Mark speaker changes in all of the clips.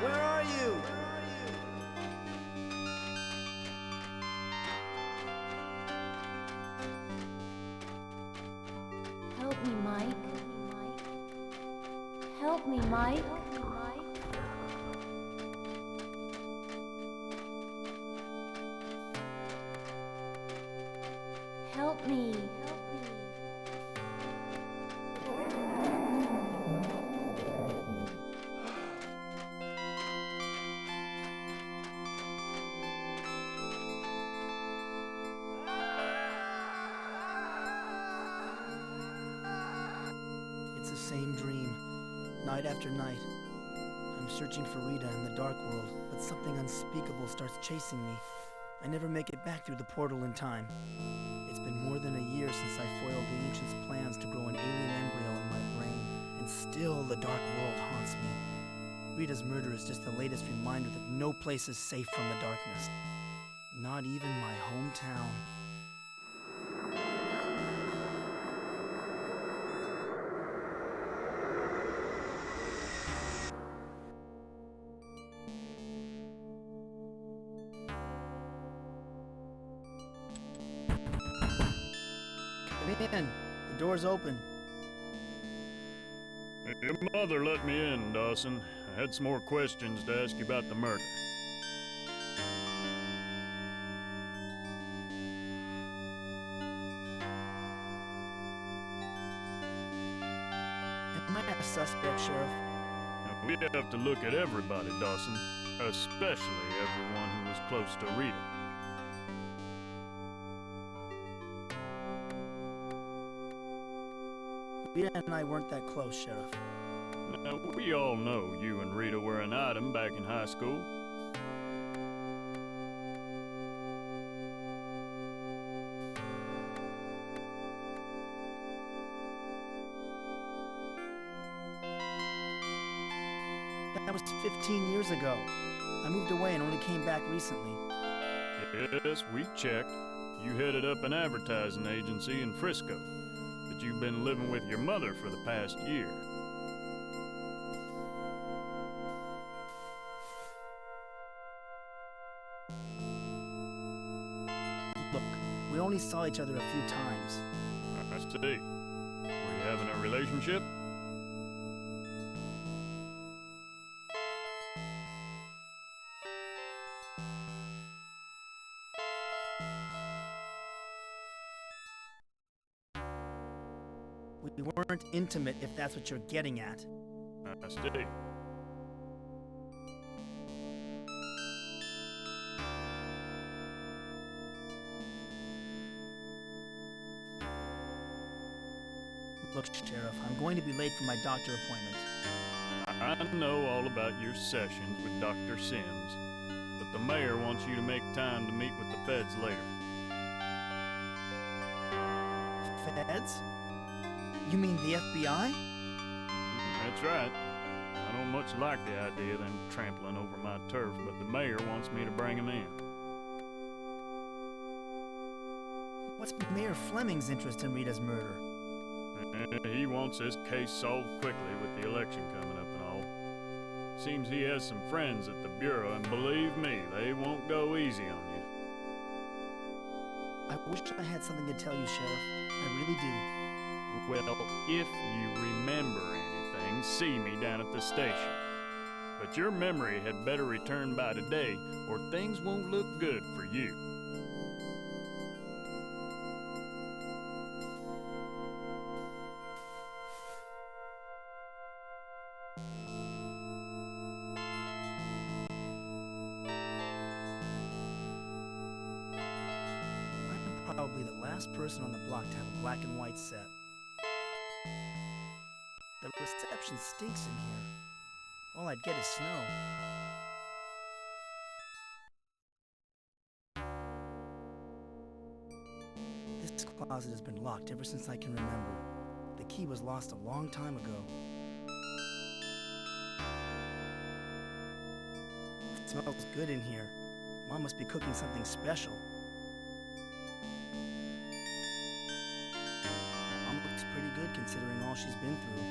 Speaker 1: Where are you?
Speaker 2: Help me, Mike. Help me, Mike. Help me.
Speaker 1: It's the same dream, night after night. I'm searching for Rita in the dark world, but something unspeakable starts chasing me. I never make it back through the portal in time. It's been more than a year since I foiled the Ancients' plans to grow an alien embryo in my brain, and still the dark world haunts me. Rita's murder is just the latest reminder that no place is safe from the darkness. Not even my hometown. Come in. The door's open.
Speaker 3: Your mother let me in, Dawson. I had some more questions to ask you about the murder.
Speaker 1: Am I a suspect, Sheriff?
Speaker 3: Now, we have to look at everybody, Dawson. Especially everyone who was close to Rita.
Speaker 1: Rita and I weren't that close, Sheriff.
Speaker 3: Now, we all know you and Rita were an item back in high school.
Speaker 1: That was 15 years ago. I moved away and only came back recently.
Speaker 3: Yes, we checked. You headed up an advertising agency in Frisco, but you've been living with your mother for the past year.
Speaker 1: Look, we only saw each other a few times.
Speaker 3: I see. Were you having a relationship?
Speaker 1: We weren't intimate, if that's what you're getting at.
Speaker 3: I see.
Speaker 1: Look, Sheriff, I'm going to be late for my doctor appointment.
Speaker 3: I know all about your sessions with Dr. Sims, but the mayor wants you to make time to meet with the feds later.
Speaker 1: Feds? You mean the FBI?
Speaker 3: That's right. I don't much like the idea of them trampling over my turf, but the mayor wants me to bring him in.
Speaker 1: What's Mayor Fleming's interest in Rita's murder?
Speaker 3: He wants this case solved quickly with the election coming up and all. Seems he has some friends at the Bureau, and believe me, they won't go easy on you.
Speaker 1: I wish I had something to tell you, Sheriff. I really do.
Speaker 3: Well, if you remember anything, see me down at the station. But your memory had better return by today, or things won't look good for you.
Speaker 1: I'm probably the last person on the block to have a black and white set. The reception stinks in here. All I'd get is snow. This closet has been locked ever since I can remember. The key was lost a long time ago. It smells good in here. Mom must be cooking something special. Mom looks pretty good considering all she's been through.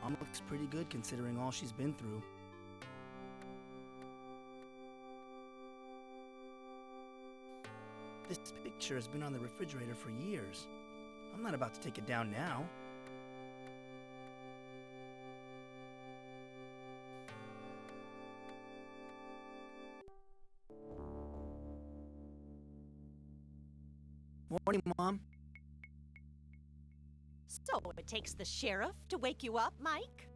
Speaker 1: Mom looks pretty good considering all she's been through. This picture has been on the refrigerator for years. I'm not about to take it down now. Morning, Mom.
Speaker 4: So it takes the sheriff to wake you up, Mike?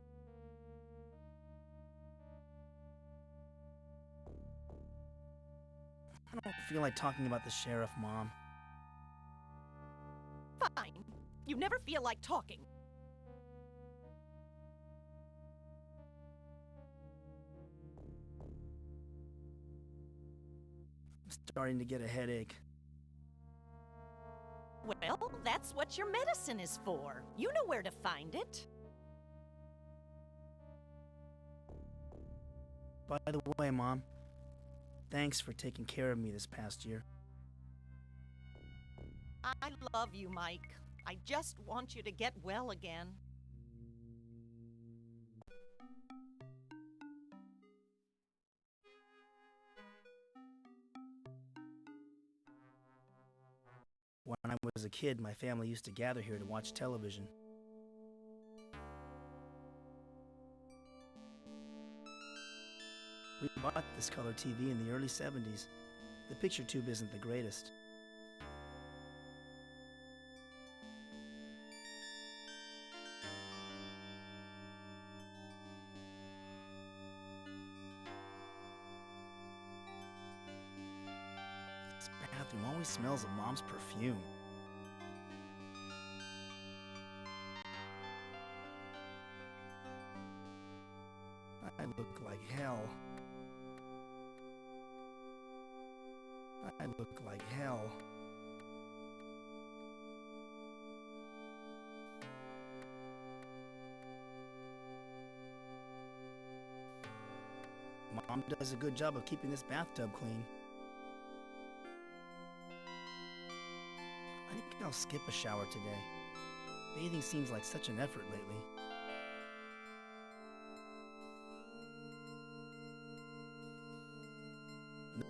Speaker 1: I don't feel like talking about the sheriff, Mom.
Speaker 4: Fine. You never feel like talking.
Speaker 1: I'm starting to get a headache.
Speaker 4: Well, that's what your medicine is for. You know where to find it.
Speaker 1: By the way, Mom, thanks for taking care of me this past year.
Speaker 4: I love you, Mike. I just want you to get well again.
Speaker 1: When I was a kid, my family used to gather here to watch television. We bought this color TV in the early 70s. The picture tube isn't the greatest. This bathroom always smells of Mom's perfume. I look like hell. I look like hell. Mom does a good job of keeping this bathtub clean. I think I'll skip a shower today. Bathing seems like such an effort lately.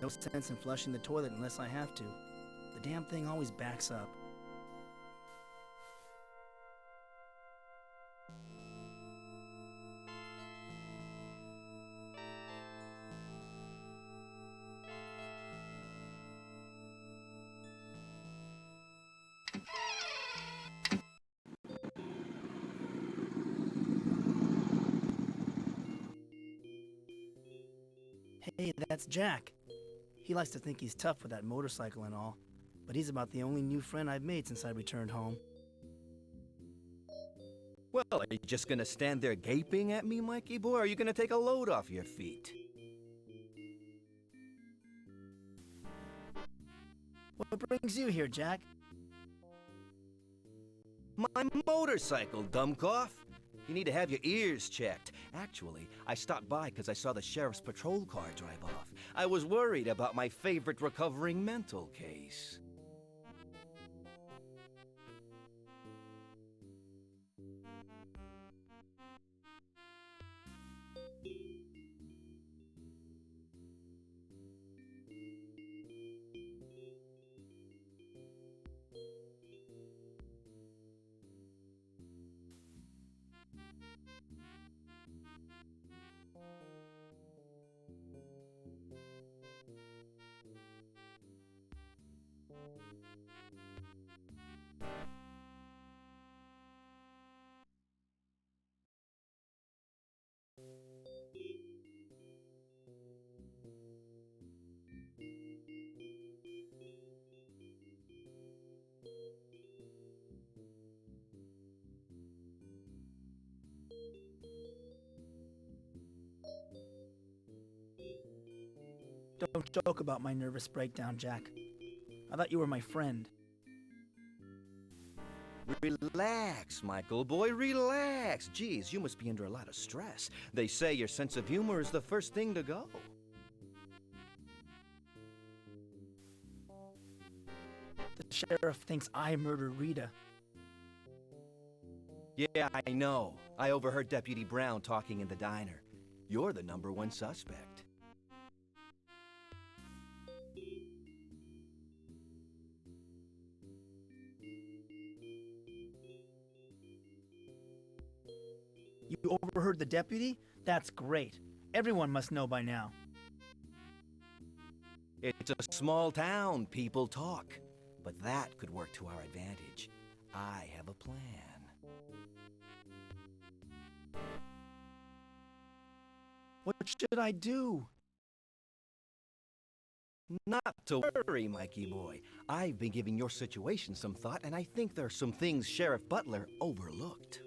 Speaker 1: No sense in flushing the toilet unless I have to. The damn thing always backs up. Hey, that's Jack. He likes to think he's tough with that motorcycle and all, but he's about the only new friend I've made since I returned home.
Speaker 5: Well, are you just gonna stand there gaping at me, Mikey boy, or are you gonna take a load off your feet?
Speaker 1: What brings you here, Jack?
Speaker 5: My motorcycle, dumbcoff! You need to have your ears checked. Actually, I stopped by because I saw the sheriff's patrol car drive off. I was worried about my favorite recovering mental case.
Speaker 1: Don't joke about my nervous breakdown, Jack. I thought you were my friend.
Speaker 5: Relax, Michael boy, relax. Geez, you must be under a lot of stress. They say your sense of humor is the first thing to go.
Speaker 1: The sheriff thinks I murdered Rita.
Speaker 5: Yeah, I know. I overheard Deputy Brown talking in the diner. You're the #1 suspect.
Speaker 1: You overheard the deputy? That's great. Everyone must know by now.
Speaker 5: It's a small town, people talk. But that could work to our advantage. I have a plan.
Speaker 1: What should I do?
Speaker 5: Not to worry, Mikey boy. I've been giving your situation some thought, and I think there are some things Sheriff Butler overlooked.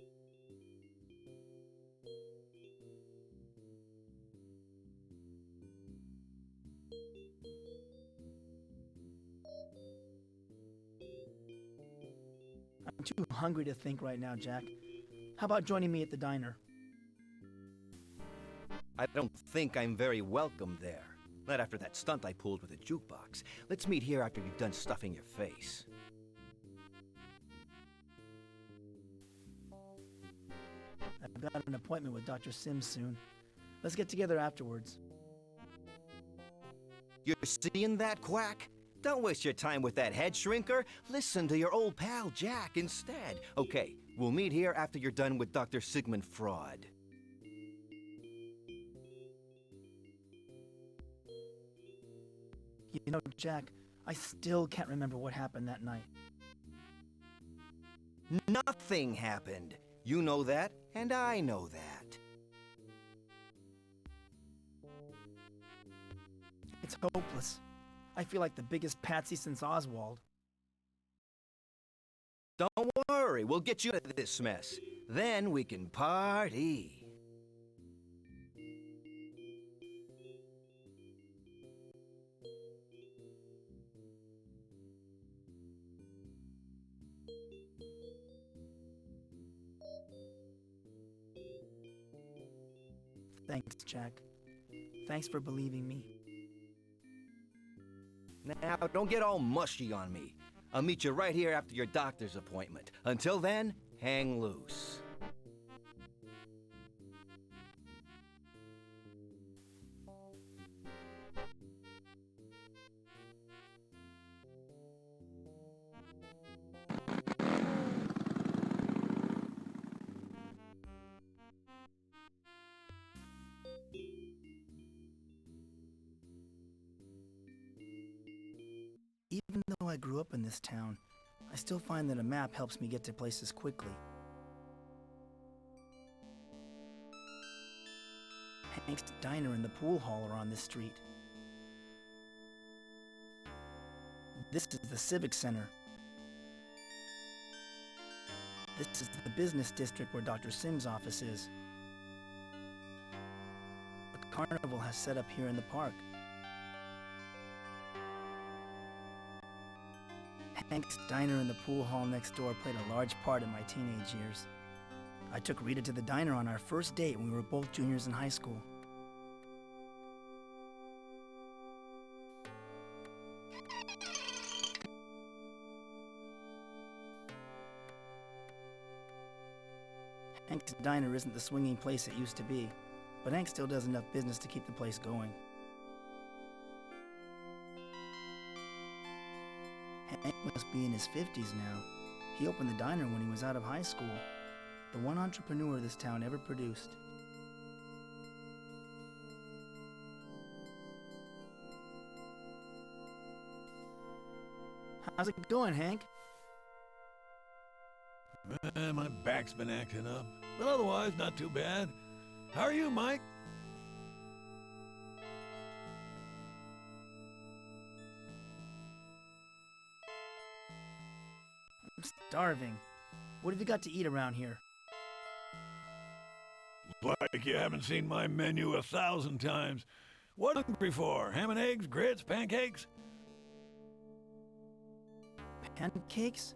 Speaker 1: I'm too hungry to think right now, Jack. How about joining me at the diner?
Speaker 5: I don't think I'm very welcome there. Not after that stunt I pulled with a jukebox. Let's meet here after you've done stuffing your face.
Speaker 1: I've got an appointment with Dr. Sims soon. Let's get together afterwards.
Speaker 5: You're seeing that, Quack? Don't waste your time with that head shrinker. Listen to your old pal Jack instead. Okay, we'll meet here after you're done with Dr. Sigmund Freud.
Speaker 1: You know, Jack, I still can't remember what happened that night.
Speaker 5: Nothing happened. You know that, and I know that.
Speaker 1: It's hopeless. I feel like the biggest patsy since Oswald.
Speaker 5: Don't worry, we'll get you out of this mess. Then we can party.
Speaker 1: Thanks, Jack. Thanks for believing me.
Speaker 5: Now, don't get all mushy on me. I'll meet you right here after your doctor's appointment. Until then, hang loose.
Speaker 1: Even though I grew up in this town, I still find that a map helps me get to places quickly. Hank's Diner and the pool hall are on this street. This is the Civic Center. This is the business district where Dr. Sims' office is. The carnival has set up here in the park. Hank's Diner and the pool hall next door played a large part in my teenage years. I took Rita to the diner on our first date when we were both juniors in high school. Hank's Diner isn't the swinging place it used to be, but Hank still does enough business to keep the place going. Hank must be in his 50s now. He opened the diner when he was out of high school. The one entrepreneur this town ever produced. How's it going, Hank?
Speaker 6: My back's been acting up, but otherwise not too bad. How are you, Mike?
Speaker 1: I'm starving. What have you got to eat around here?
Speaker 6: Like you haven't seen my menu 1,000 times. What are you hungry for? Ham and eggs, grits, pancakes?
Speaker 1: Pancakes?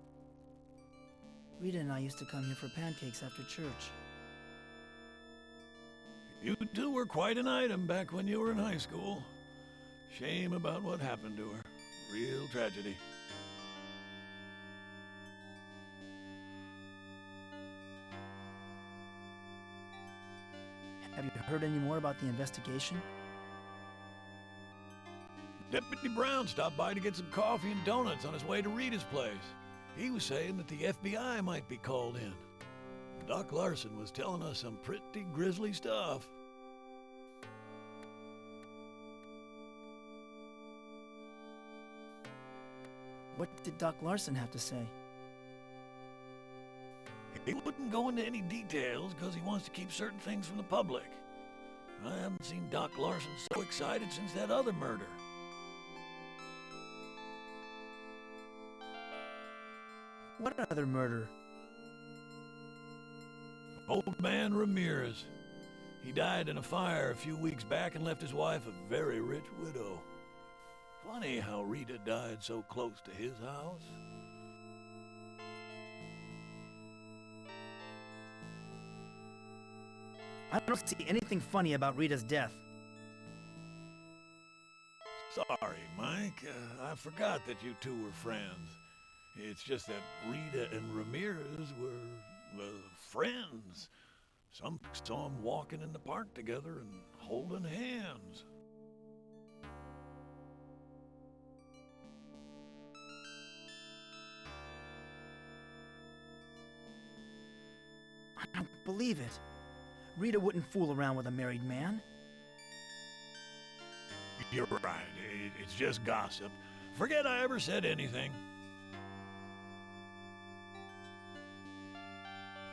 Speaker 1: Rita and I used to come here for pancakes after church.
Speaker 6: You two were quite an item back when you were in high school. Shame about what happened to her. Real tragedy.
Speaker 1: Have you heard any more about the investigation?
Speaker 6: Deputy Brown stopped by to get some coffee and donuts on his way to Rita's place. He was saying that the FBI might be called in. Doc Larson was telling us some pretty grisly stuff.
Speaker 1: What did Doc Larson have to say?
Speaker 6: He wouldn't go into any details because he wants to keep certain things from the public. I haven't seen Doc Larson so excited since that other murder.
Speaker 1: What other murder?
Speaker 6: Old man Ramirez. He died in a fire a few weeks back and left his wife a very rich widow. Funny how Rita died so close to his house.
Speaker 1: I don't see anything funny about Rita's death.
Speaker 6: Sorry, Mike. I forgot that you two were friends. It's just that Rita and Ramirez were, friends. Some saw them walking in the park together and holding hands.
Speaker 1: I don't believe it. Rita wouldn't fool around with a married man.
Speaker 6: You're right. It's just gossip. Forget I ever said anything.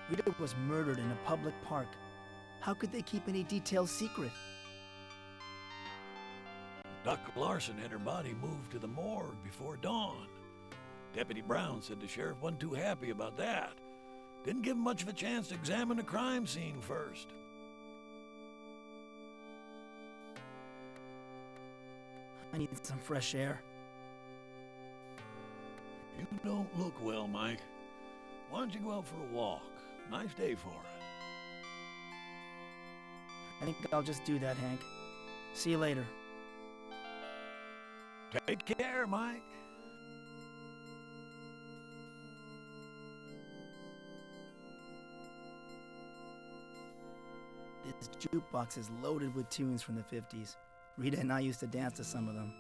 Speaker 1: Rita was murdered in a public park. How could they keep any details secret?
Speaker 6: Doc Larson had her body moved to the morgue before dawn. Deputy Brown said the sheriff wasn't too happy about that. Didn't give him much of a chance to examine the crime scene first.
Speaker 1: I need some fresh air.
Speaker 6: You don't look well, Mike. Why don't you go out for a walk? Nice day for it.
Speaker 1: I think I'll just do that, Hank. See you later.
Speaker 6: Take care, Mike.
Speaker 1: This jukebox is loaded with tunes from the 50s. Rita and I used to dance to some of them.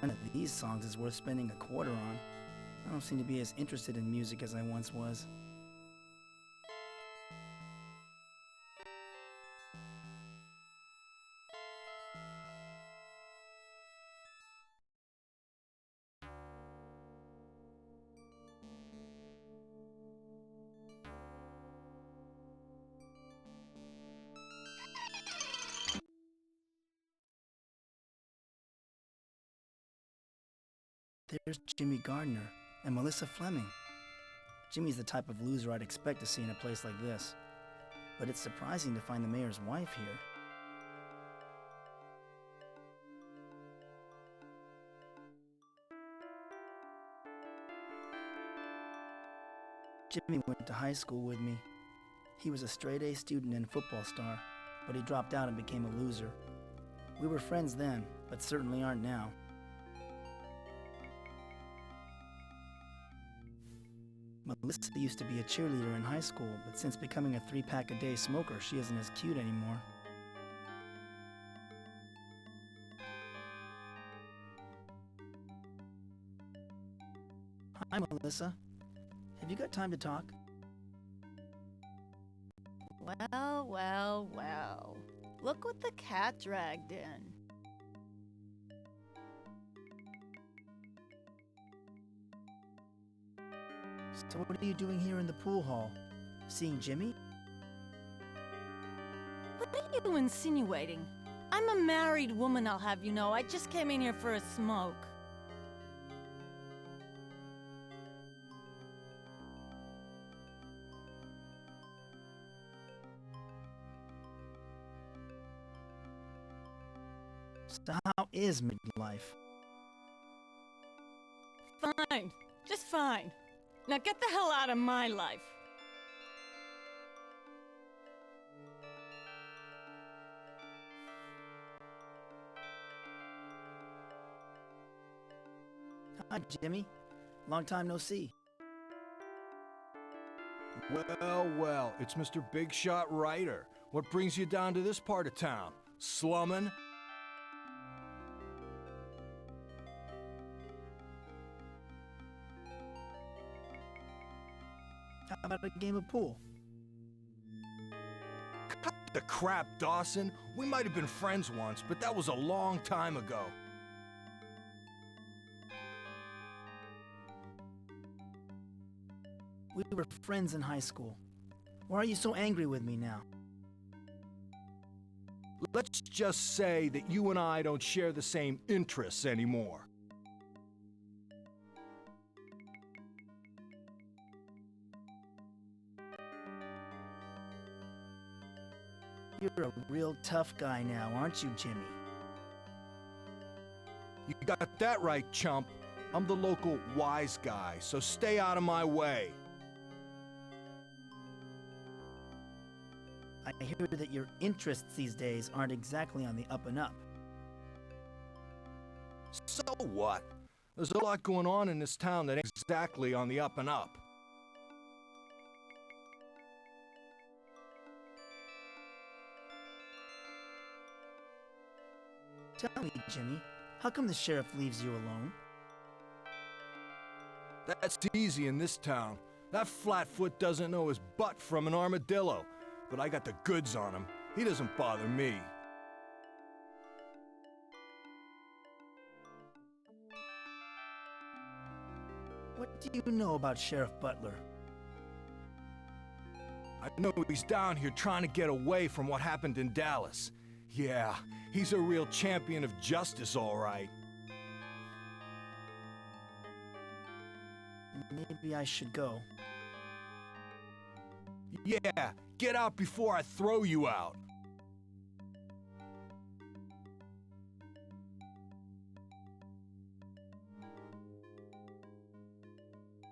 Speaker 1: None of these songs is worth spending a quarter on. I don't seem to be as interested in music as I once was. There's Jimmy Gardner and Melissa Fleming. Jimmy's the type of loser I'd expect to see in a place like this. But it's surprising to find the mayor's wife here. Jimmy went to high school with me. He was a straight-A student and football star, but he dropped out and became a loser. We were friends then, but certainly aren't now. Melissa used to be a cheerleader in high school, but since becoming a 3-pack-a-day smoker, she isn't as cute anymore. Hi, Melissa. Have you got time to talk?
Speaker 7: Well, well, well. Look what the cat dragged in.
Speaker 1: So what are you doing here in the pool hall? Seeing Jimmy?
Speaker 7: What are you insinuating? I'm a married woman, I'll have you know. I just came in here for a smoke.
Speaker 1: So how is midlife?
Speaker 7: Fine. Just fine. Now get the hell out of my life.
Speaker 1: Hi, Jimmy. Long time no see.
Speaker 8: Well, well, it's Mr. Big Shot Ryder. What brings you down to this part of town? Slummin'?
Speaker 1: How about a game of pool?
Speaker 8: Cut the crap, Dawson. We might have been friends once, but that was a long time ago.
Speaker 1: We were friends in high school. Why are you so angry with me now?
Speaker 8: Let's just say that you and I don't share the same interests anymore.
Speaker 1: You're a real tough guy now, aren't you, Jimmy?
Speaker 8: You got that right, chump. I'm the local wise guy, so stay out of my way.
Speaker 1: I hear that your interests these days aren't exactly on the up and up.
Speaker 8: So what? There's a lot going on in this town that ain't exactly on the up and up.
Speaker 1: Tell me, Jimmy, how come the sheriff leaves you alone?
Speaker 8: That's easy in this town. That flatfoot doesn't know his butt from an armadillo. But I got the goods on him. He doesn't bother me.
Speaker 1: What do you know about Sheriff Butler?
Speaker 8: I know he's down here trying to get away from what happened in Dallas. Yeah, he's a real champion of justice, all right.
Speaker 1: Maybe I should go.
Speaker 8: Yeah, get out before I throw you out.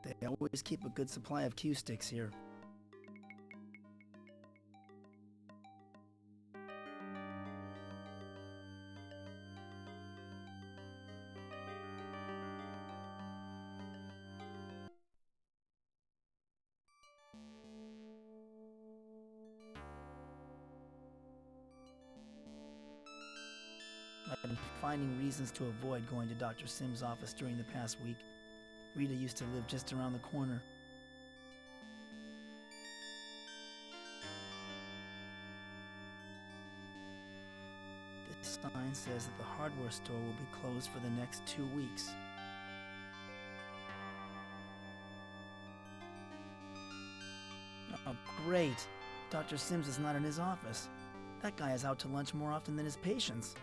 Speaker 1: They always keep a good supply of cue sticks here. I've been finding reasons to avoid going to Dr. Sims' office during the past week. Rita used to live just around the corner. This sign says that the hardware store will be closed for the next 2 weeks. Oh, great. Dr. Sims is not in his office. That guy is out to lunch more often than his patients.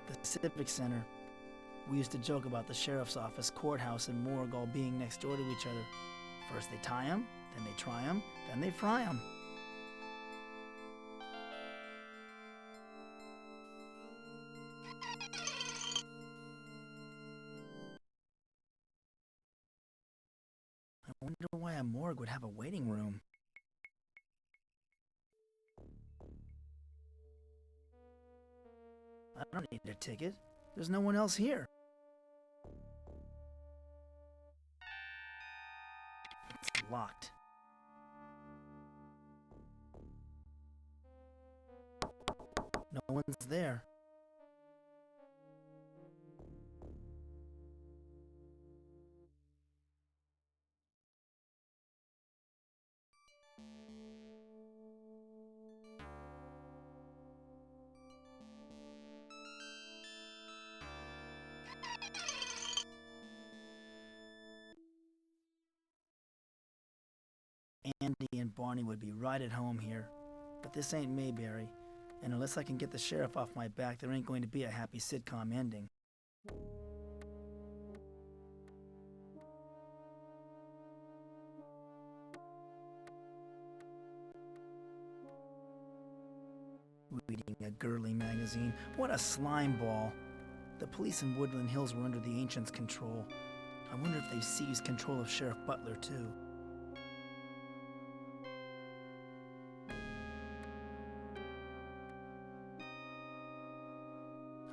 Speaker 1: The Civic Center. We used to joke about the sheriff's office, courthouse, and morgue all being next door to each other. First they tie 'em, then they try 'em, then they fry 'em. I wonder why a morgue would have a waiting room. I don't need a ticket. There's no one else here. It's locked. No one's there. Andy and Barney would be right at home here. But this ain't Mayberry, and unless I can get the sheriff off my back, there ain't going to be a happy sitcom ending. Reading a girly magazine. What a slime ball. The police in Woodland Hills were under the Ancients' control. I wonder if they've seized control of Sheriff Butler, too.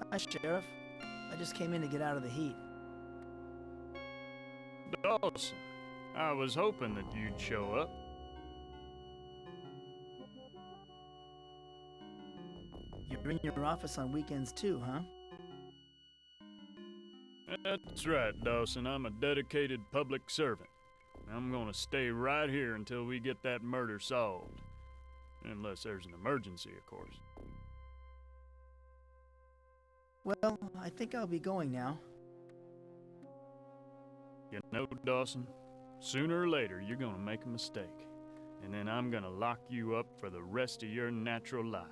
Speaker 1: Hi, Sheriff. I just came in to get out of the heat.
Speaker 3: Dawson, I was hoping that you'd show up.
Speaker 1: You're in your office on weekends too, huh?
Speaker 3: That's right, Dawson. I'm a dedicated public servant. I'm gonna stay right here until we get that murder solved. Unless there's an emergency, of course.
Speaker 1: Well, I think I'll be going now.
Speaker 3: You know, Dawson, sooner or later you're gonna make a mistake. And then I'm gonna lock you up for the rest of your natural life.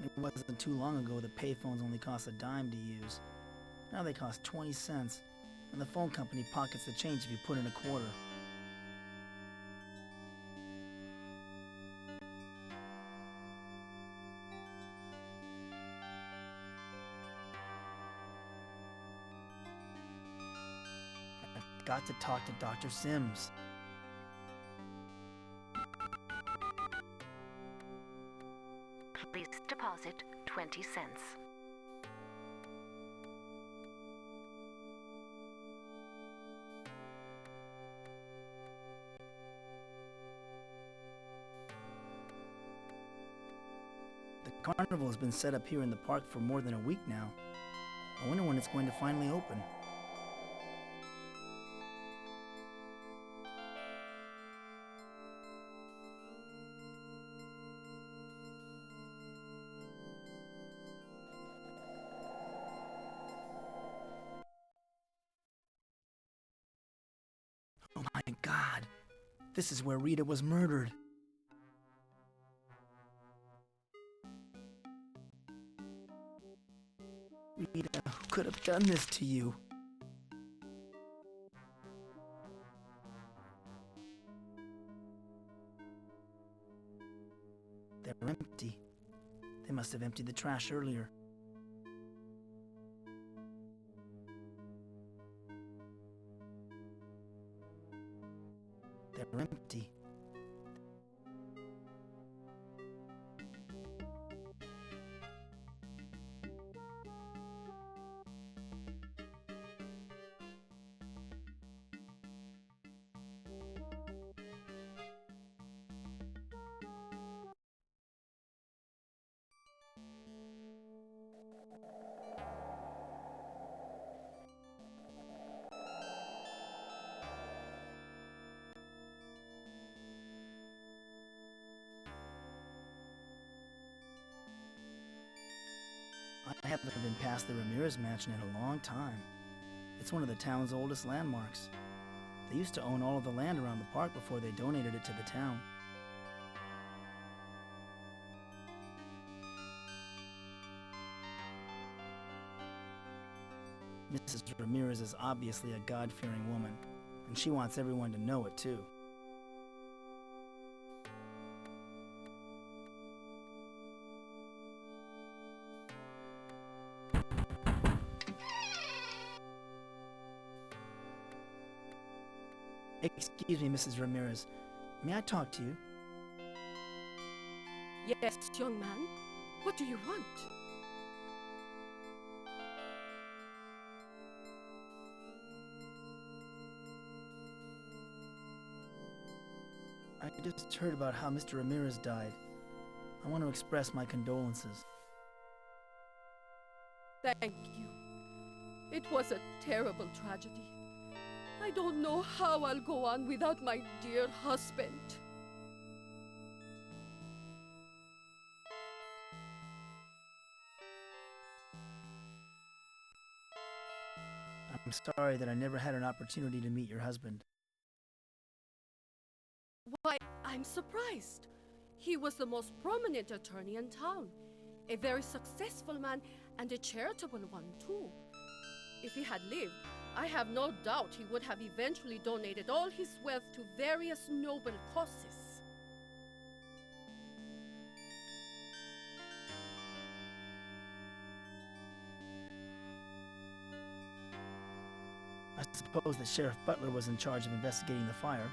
Speaker 1: It wasn't too long ago that payphones only cost a dime to use. Now they cost 20 cents, and the phone company pockets the change if you put in a quarter. I've got to talk to Dr. Sims.
Speaker 9: Please deposit 20 cents.
Speaker 1: The carnival has been set up here in the park for more than a week now. I wonder when it's going to finally open. Oh my God! This is where Rita was murdered. Rita, who could have done this to you? They're empty. They must have emptied the trash earlier. They're empty. I haven't been past the Ramirez Mansion in a long time. It's one of the town's oldest landmarks. They used to own all of the land around the park before they donated it to the town. Mrs. Ramirez is obviously a God-fearing woman, and she wants everyone to know it too. Excuse me, Mrs. Ramirez. May I talk to you?
Speaker 10: Yes, young man. What do you want?
Speaker 1: I just heard about how Mr. Ramirez died. I want to express my condolences.
Speaker 10: Thank you. It was a terrible tragedy. I don't know how I'll go on without my dear husband.
Speaker 1: I'm sorry that I never had an opportunity to meet your husband.
Speaker 10: Why, I'm surprised. He was the most prominent attorney in town. A very successful man and a charitable one, too. If he had lived, I have no doubt he would have eventually donated all his wealth to various noble causes.
Speaker 1: I suppose that Sheriff Butler was in charge of investigating the fire.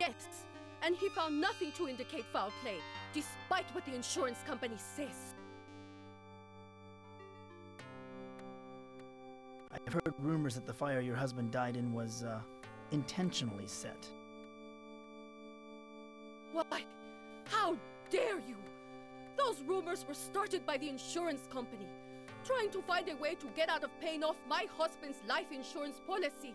Speaker 10: Yes, and he found nothing to indicate foul play, despite what the insurance company says.
Speaker 1: I've heard rumors that the fire your husband died in was, intentionally set.
Speaker 10: Why? How dare you? Those rumors were started by the insurance company, trying to find a way to get out of paying off my husband's life insurance policy.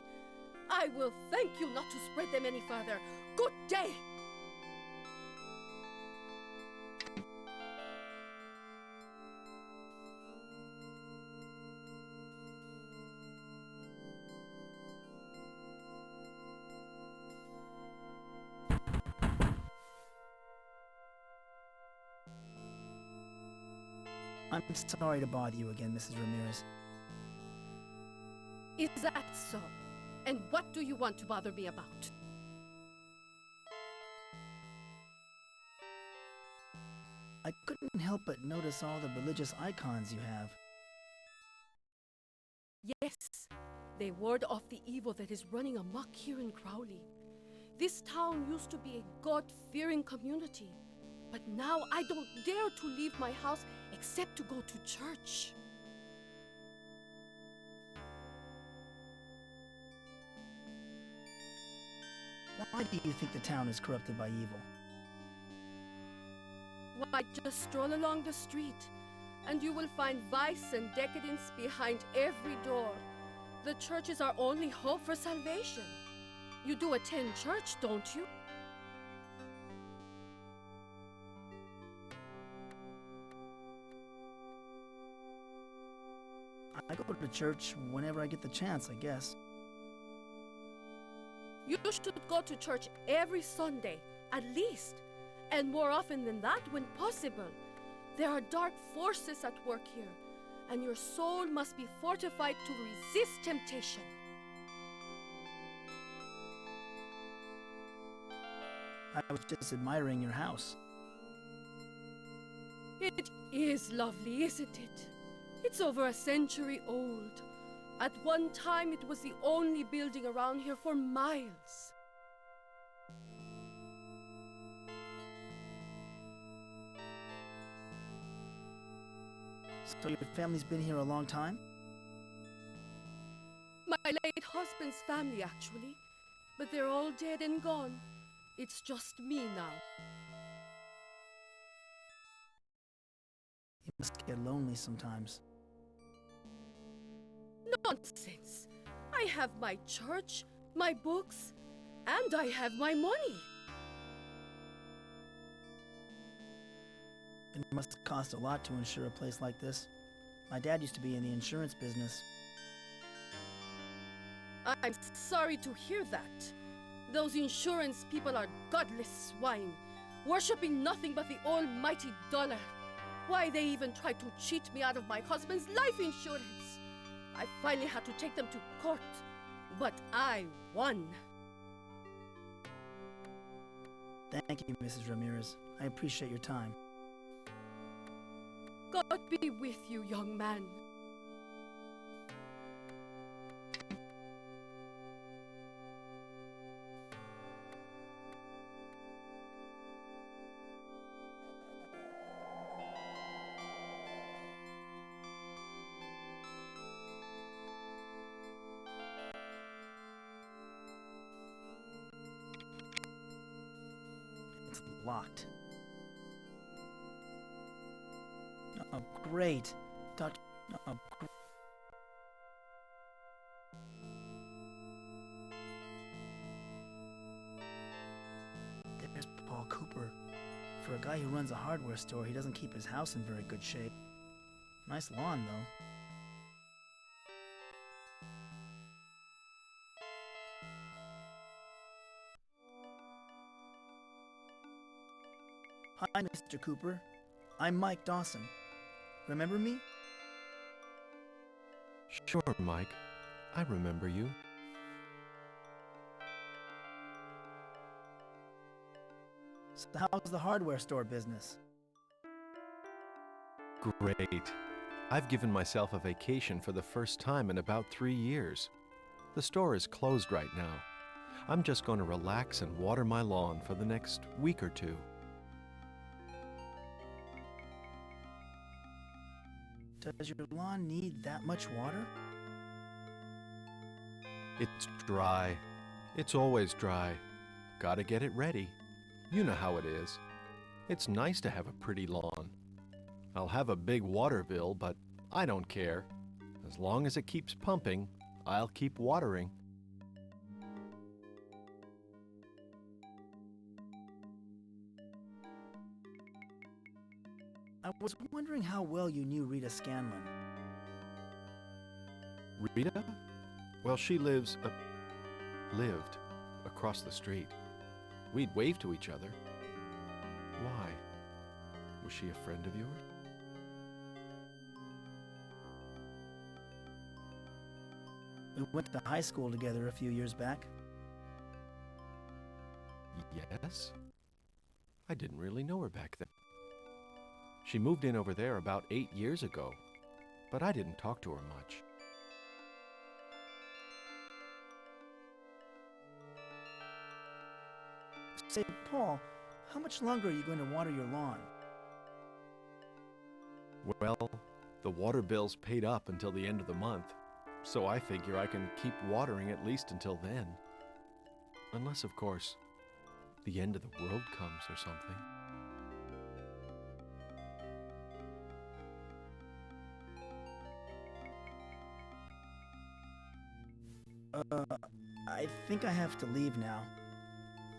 Speaker 10: I will thank you not to spread them any further. Good day!
Speaker 1: I'm sorry to bother you again, Mrs. Ramirez.
Speaker 10: Is that so? And what do you want to bother me about?
Speaker 1: I couldn't help but notice all the religious icons you have.
Speaker 10: Yes, they ward off the evil that is running amok here in Crowley. This town used to be a God-fearing community, but now I don't dare to leave my house except to go to church.
Speaker 1: Why do you think the town is corrupted by evil?
Speaker 10: Why, just stroll along the street, and you will find vice and decadence behind every door. The church is our only hope for salvation. You do attend church, don't you?
Speaker 1: I go to church whenever I get the chance, I guess.
Speaker 10: You should go to church every Sunday, at least. And more often than that when possible. There are dark forces at work here, and your soul must be fortified to resist temptation.
Speaker 1: I was just admiring your house.
Speaker 10: It is lovely, isn't it? It's over a century old. At one time, it was the only building around here for miles.
Speaker 1: So your family's been here a long time?
Speaker 10: My late husband's family, actually. But they're all dead and gone. It's just me now.
Speaker 1: You must get lonely sometimes.
Speaker 10: Nonsense! I have my church, my books, and I have my money.
Speaker 1: It must cost a lot to insure a place like this. My dad used to be in the insurance business.
Speaker 10: I'm sorry to hear that. Those insurance people are godless swine, worshipping nothing but the almighty dollar. Why, they even tried to cheat me out of my husband's life insurance. I finally had to take them to court, but I won.
Speaker 1: Thank you, Mrs. Ramirez. I appreciate your time.
Speaker 10: God be with you, young man.
Speaker 1: It's locked. Oh, great. Dr. Oh, there's Paul Cooper. For a guy who runs a hardware store, he doesn't keep his house in very good shape. Nice lawn, though. Hi, Mr. Cooper. I'm Mike Dawson. Remember me?
Speaker 11: Sure, Mike. I remember you.
Speaker 1: So how's the hardware store business?
Speaker 11: Great. I've given myself a vacation for the first time in about 3 years. The store is closed right now. I'm just going to relax and water my lawn for the next week or two.
Speaker 1: Does your lawn need that much water?
Speaker 11: It's dry. It's always dry. Gotta get it ready. You know how it is. It's nice to have a pretty lawn. I'll have a big water bill, but I don't care. As long as it keeps pumping, I'll keep watering.
Speaker 1: I was wondering how well you knew Rita Scanlon.
Speaker 11: Rita? Well, she lived across the street. We'd wave to each other. Why? Was she a friend of yours?
Speaker 1: We went to high school together a few years back.
Speaker 11: Yes? I didn't really know her back then. She moved in over there about 8 years ago, but I didn't talk to her much.
Speaker 1: Say, Paul, how much longer are you going to water your lawn?
Speaker 11: Well, the water bill's paid up until the end of the month, so I figure I can keep watering at least until then. Unless, of course, the end of the world comes or something.
Speaker 1: I think I have to leave now.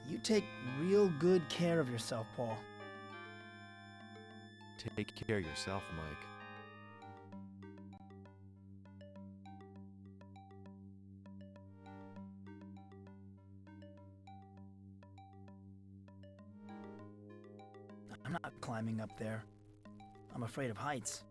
Speaker 1: You take real good care of yourself, Paul.
Speaker 11: Take care of yourself, Mike.
Speaker 1: I'm not climbing up there. I'm afraid of heights.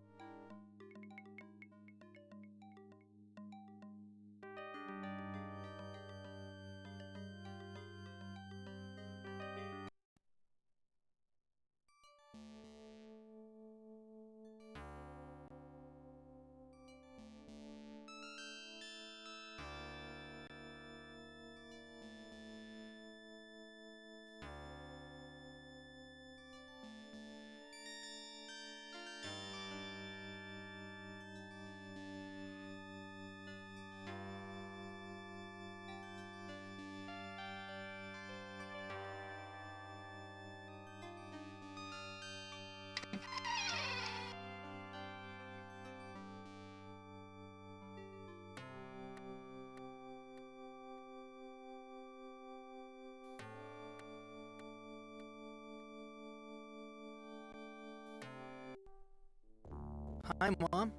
Speaker 1: Hi, Mom.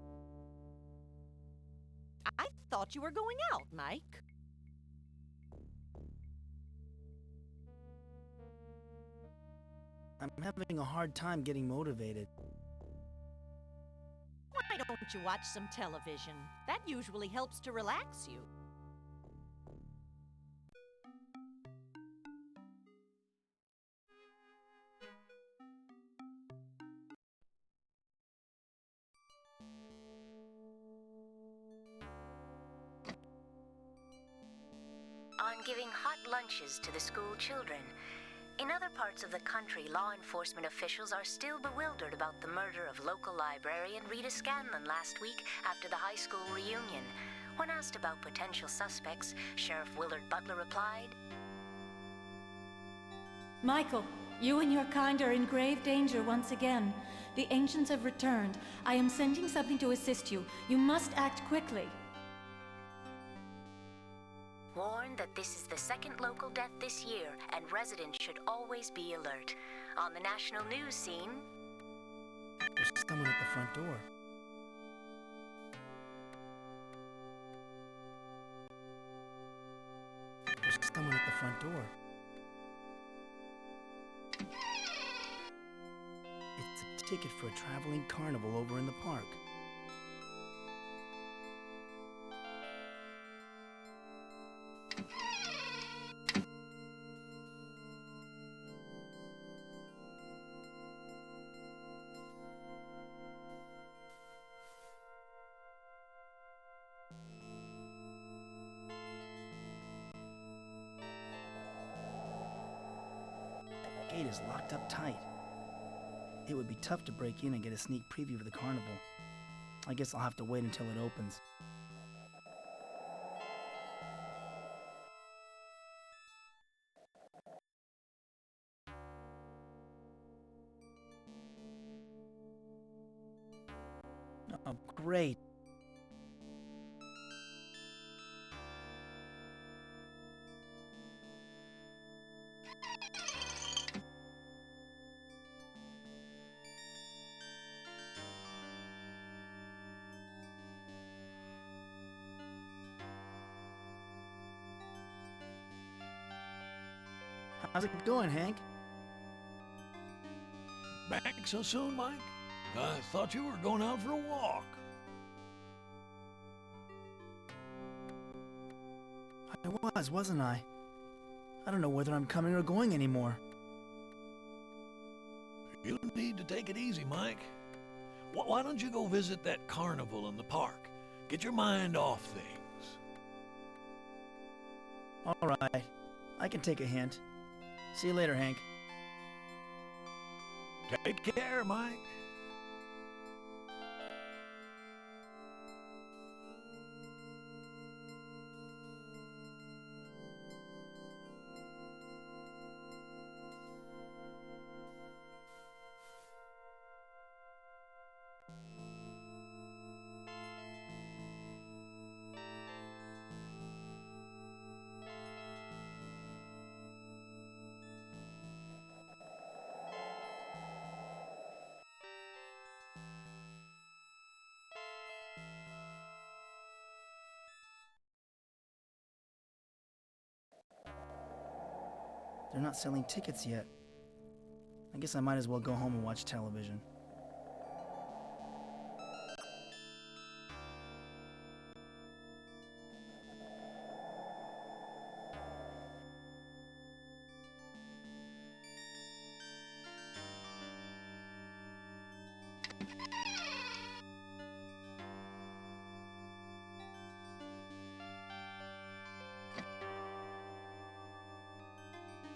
Speaker 4: I thought you were going out, Mike.
Speaker 1: I'm having a hard time getting motivated.
Speaker 4: Why don't you watch some television? That usually helps to relax you.
Speaker 9: On giving hot lunches to the school children. In other parts of the country, law enforcement officials are still bewildered about the murder of local librarian Rita Scanlon last week after the high school reunion. When asked about potential suspects, Sheriff Willard Butler replied,
Speaker 2: Michael, you and your kind are in grave danger once again. The ancients have returned. I am sending something to assist you. You must act quickly.
Speaker 9: Warned that this is the second local death this year, and residents should always be alert. On the national news scene,
Speaker 1: There's someone at the front door. There's someone at the front door. It's a ticket for a traveling carnival over in the park. is locked up tight. It would be tough to break in and get a sneak preview of the carnival. I guess I'll have to wait until it opens. Oh, great. How's it going, Hank?
Speaker 6: Back so soon, Mike? I thought you were going out for a walk.
Speaker 1: I was, wasn't I? I don't know whether I'm coming or going anymore.
Speaker 6: You need to take it easy, Mike. Why don't you go visit that carnival in the park? Get your mind off things.
Speaker 1: All right. I can take a hint. See you later, Hank.
Speaker 6: Take care, Mike.
Speaker 1: They're not selling tickets yet. I guess I might as well go home and watch television.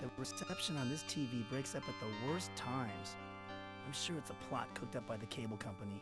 Speaker 1: The reception on this TV breaks up at the worst times. I'm sure it's a plot cooked up by the cable company.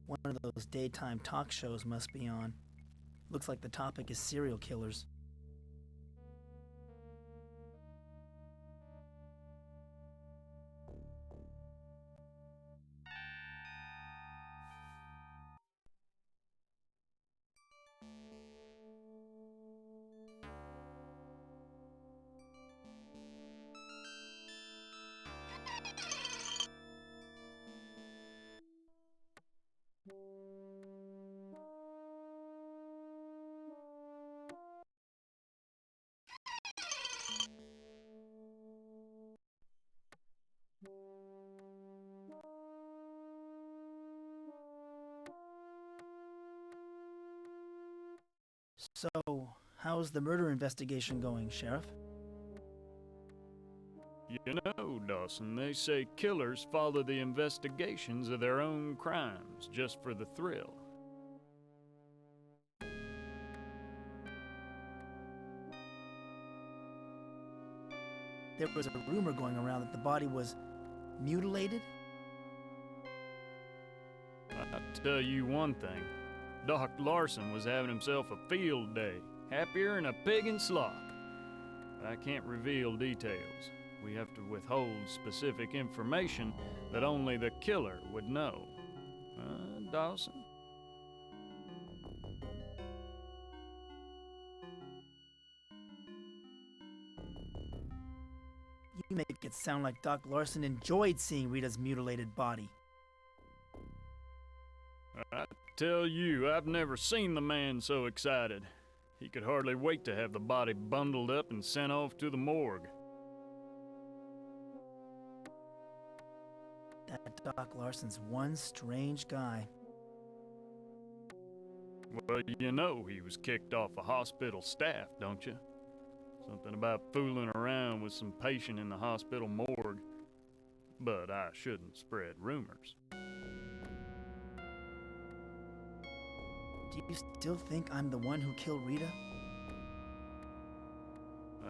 Speaker 1: One of those daytime talk shows must be on. Looks like the topic is serial killers. So, how's the murder investigation going, Sheriff?
Speaker 3: You know, Dawson, they say killers follow the investigations of their own crimes just for the thrill.
Speaker 1: There was a rumor going around that the body was mutilated
Speaker 3: I'll tell you one thing. Doc Larson was having himself a field day, happier than a pig in slop. But I can't reveal details. We have to withhold specific information that only the killer would know. Dawson?
Speaker 1: You make it sound like Doc Larson enjoyed seeing Rita's mutilated body.
Speaker 3: I tell you, I've never seen the man so excited. He could hardly wait to have the body bundled up and sent off to the morgue.
Speaker 1: That Doc Larson's one strange guy.
Speaker 3: Well, you know he was kicked off the hospital staff, don't you? Something about fooling around with some patient in the hospital morgue. But I shouldn't spread rumors.
Speaker 1: Do you still think I'm the one who killed Rita?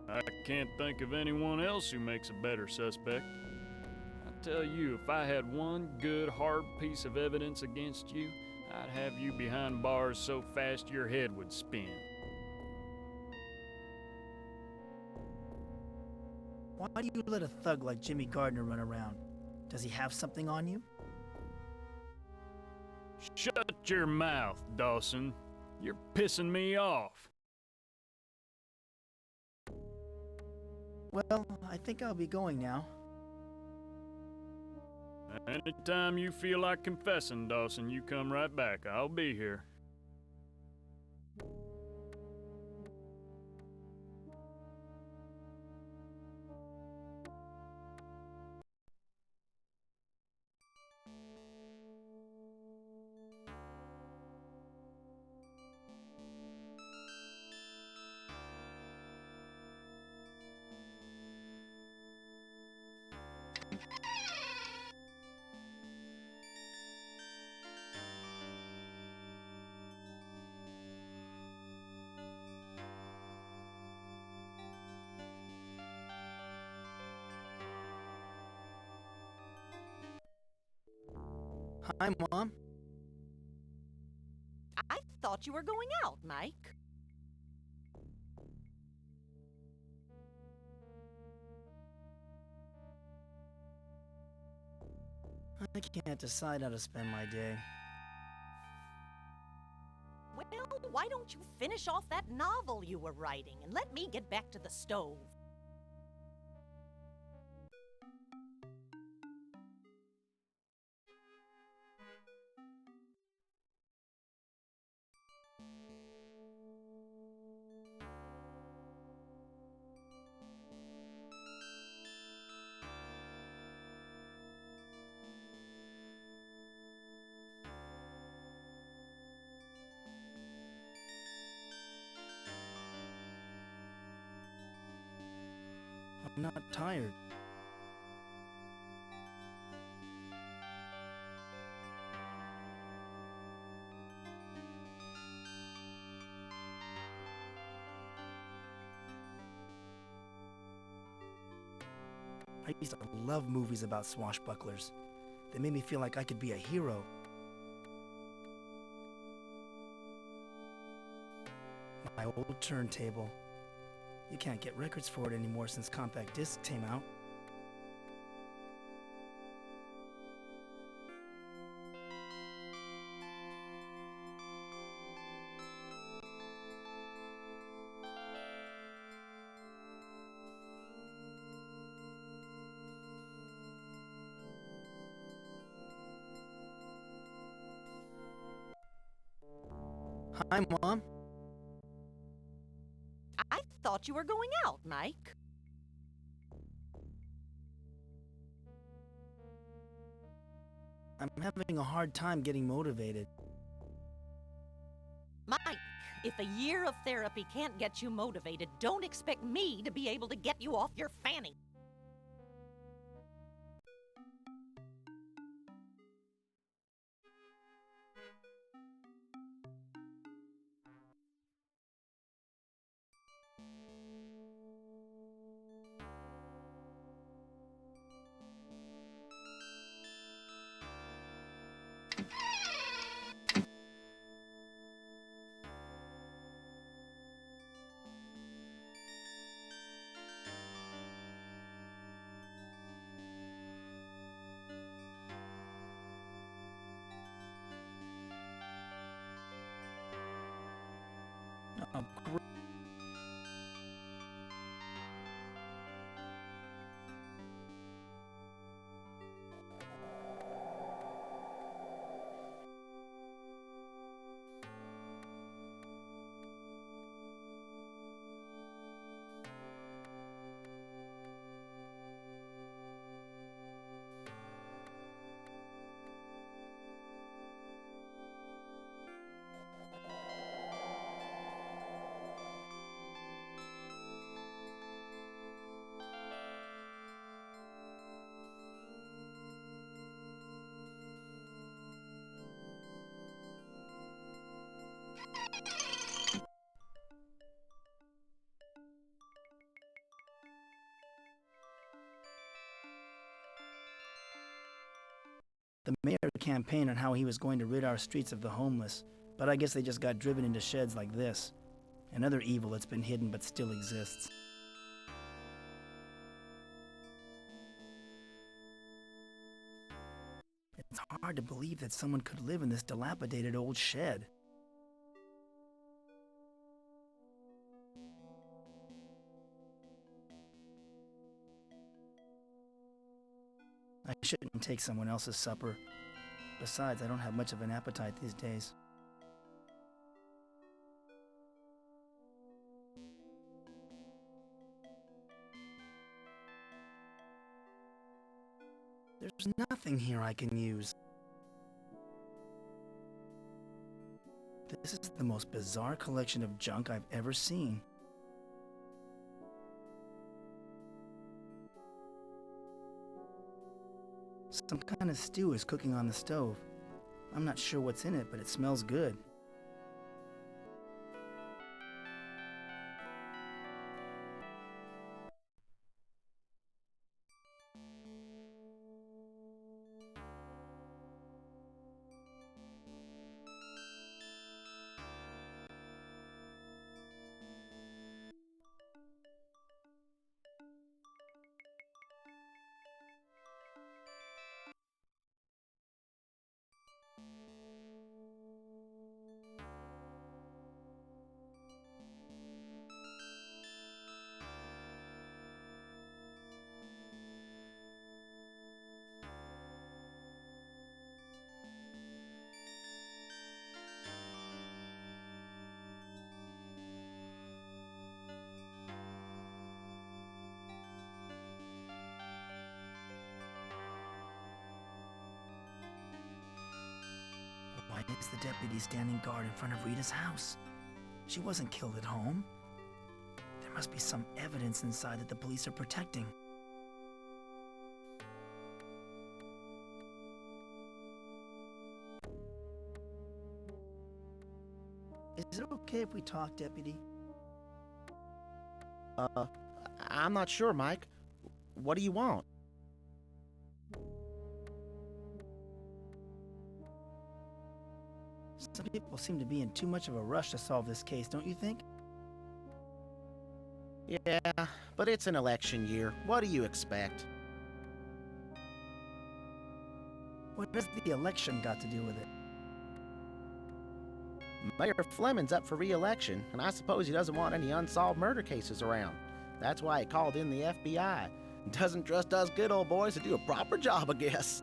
Speaker 3: I can't think of anyone else who makes a better suspect. I tell you, if I had one good, hard piece of evidence against you, I'd have you behind bars so fast your head would spin.
Speaker 1: Why do you let a thug like Jimmy Gardner run around? Does he have something on you?
Speaker 3: Shut your mouth, Dawson. You're pissing me off.
Speaker 1: Well, I think I'll be going now.
Speaker 3: Anytime you feel like confessing, Dawson, you come right back. I'll be here.
Speaker 1: Hi, Mom.
Speaker 4: I thought you were going out, Mike.
Speaker 1: I can't decide how to spend my day.
Speaker 4: Well, why don't you finish off that novel you were writing and let me get back to the stove?
Speaker 1: I'm not tired. I used to love movies about swashbucklers. They made me feel like I could be a hero. My old turntable. You can't get records for it anymore since compact discs came out. Hi, Mom.
Speaker 4: I thought you were going out, Mike.
Speaker 1: I'm having a hard time getting motivated.
Speaker 4: Mike, if a year of therapy can't get you motivated, don't expect me to be able to get you off your fanny.
Speaker 1: Oh, The mayor campaigned on how he was going to rid our streets of the homeless, but I guess they just got driven into sheds like this. Another evil that's been hidden but still exists. It's hard to believe that someone could live in this dilapidated old shed. I shouldn't take someone else's supper. Besides, I don't have much of an appetite these days. There's nothing here I can use. This is the most bizarre collection of junk I've ever seen. Some kind of stew is cooking on the stove. I'm not sure what's in it, but it smells good. Why is the deputy standing guard in front of Rita's house? She wasn't killed at home. There must be some evidence inside that the police are protecting. Is it okay if we talk, Deputy?
Speaker 12: I'm not sure, Mike. What do you want?
Speaker 1: Some people seem to be in too much of a rush to solve this case, don't you think?
Speaker 12: Yeah, but it's an election year. What do you expect?
Speaker 1: What has the election got to do with it?
Speaker 12: Mayor Fleming's up for re-election, and I suppose he doesn't want any unsolved murder cases around. That's why he called in the FBI. Doesn't trust us good old boys to do a proper job, I guess.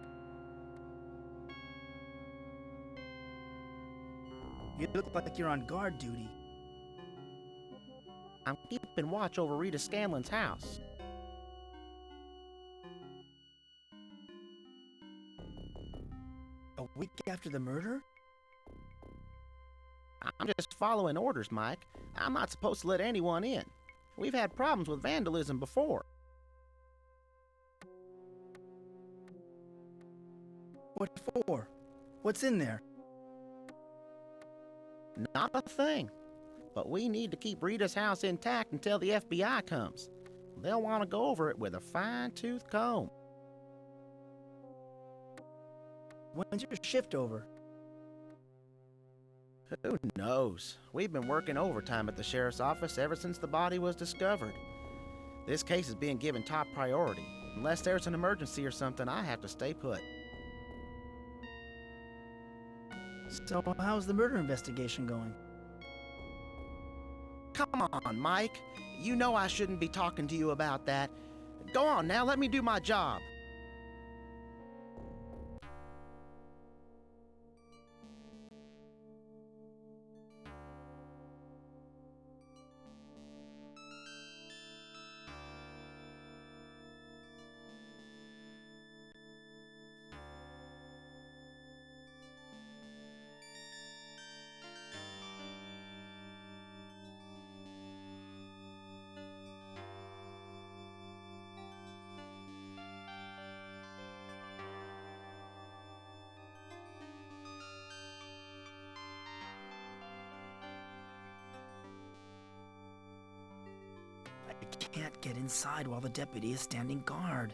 Speaker 1: You look like you're on guard duty.
Speaker 12: I'm keeping watch over Rita Scanlon's house.
Speaker 1: A week after the murder?
Speaker 12: I'm just following orders, Mike. I'm not supposed to let anyone in. We've had problems with vandalism before.
Speaker 1: What for? What's in there?
Speaker 12: Not a thing. But we need to keep Rita's house intact until the FBI comes. They'll want to go over it with a fine-tooth comb.
Speaker 1: When's your shift over?
Speaker 12: Who knows? We've been working overtime at the sheriff's office ever since the body was discovered. This case is being given top priority. Unless there's an emergency or something, I have to stay put.
Speaker 1: So how's the murder investigation going?
Speaker 12: Come on, Mike. You know I shouldn't be talking to you about that. Go on now, let me do my job.
Speaker 1: I can't get inside while the deputy is standing guard.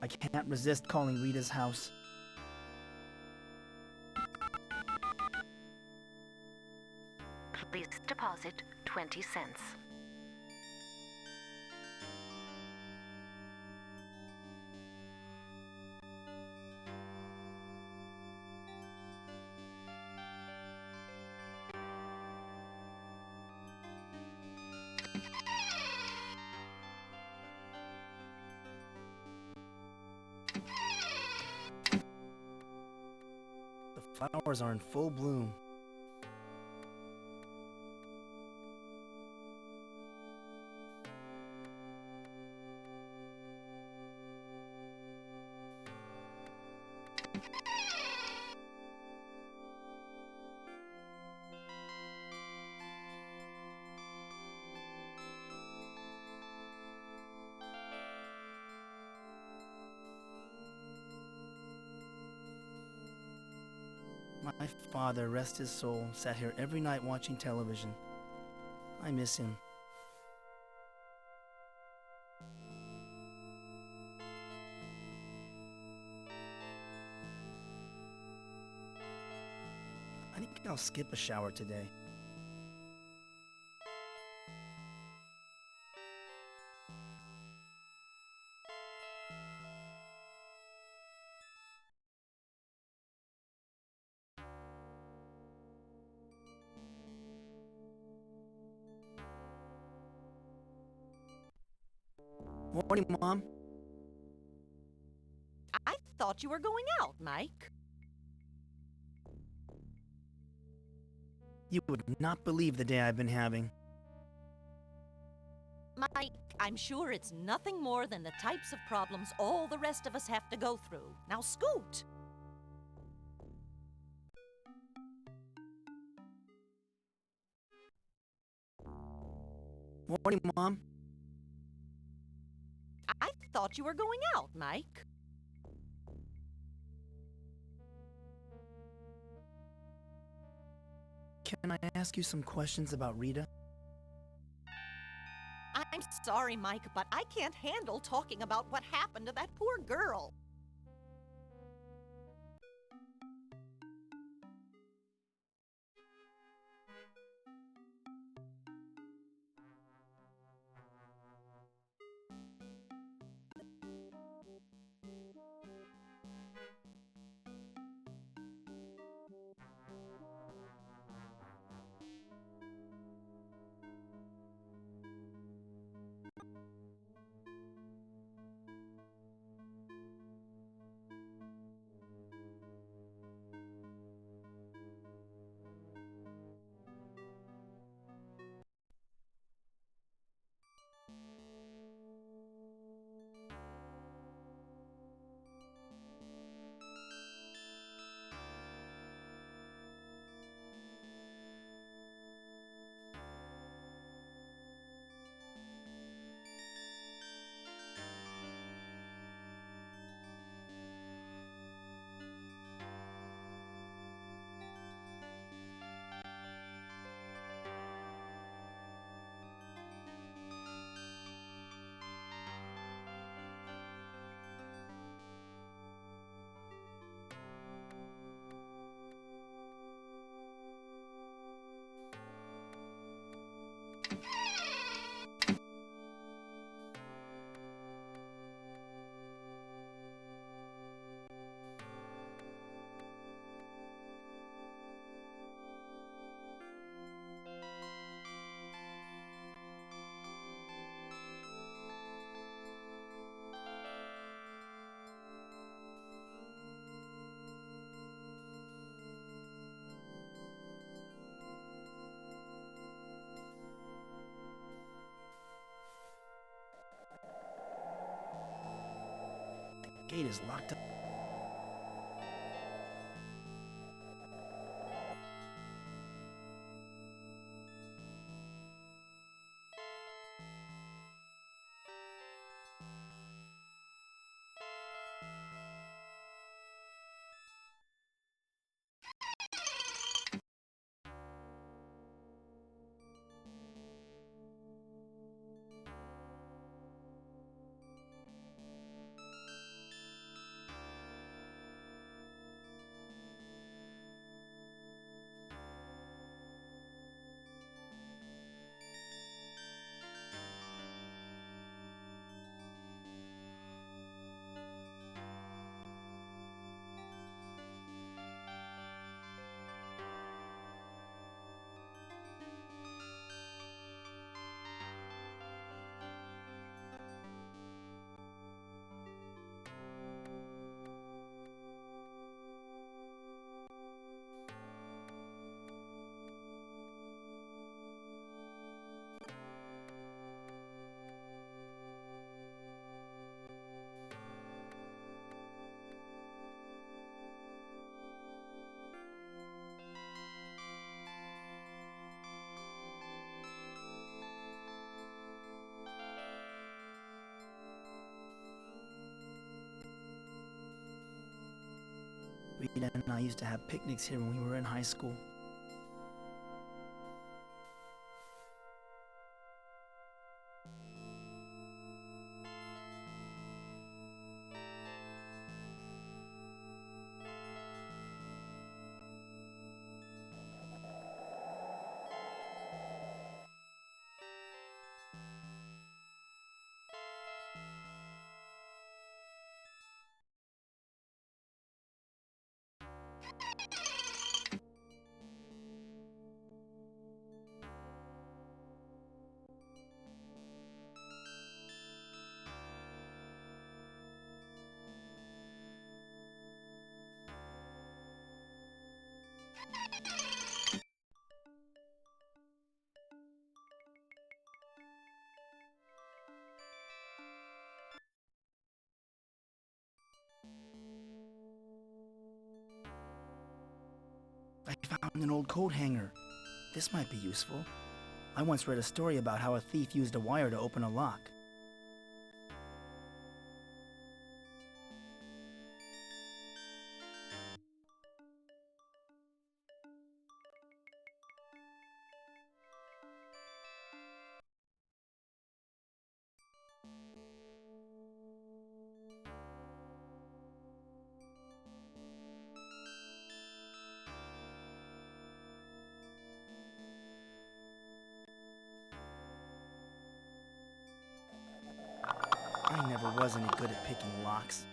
Speaker 1: I can't resist calling Rita's house.
Speaker 9: Please deposit 20 cents.
Speaker 1: The flowers are in full bloom. My father, rest his soul, sat here every night watching television. I miss him. I think I'll skip a shower today. Morning, Mom.
Speaker 4: I thought you were going out, Mike.
Speaker 1: You would not believe the day I've been having.
Speaker 4: Mike, I'm sure it's nothing more than the types of problems all the rest of us have to go through. Now scoot!
Speaker 1: Morning, Mom.
Speaker 4: I thought you were going out, Mike.
Speaker 1: Can I ask you some questions about Rita?
Speaker 4: I'm sorry, Mike, but I can't handle talking about what happened to that poor girl.
Speaker 1: gate is locked up. Rita and I used to have picnics here when we were in high school. I found an old coat hanger. This might be useful. I once read a story about how a thief used a wire to open a lock. I never was any good at picking locks.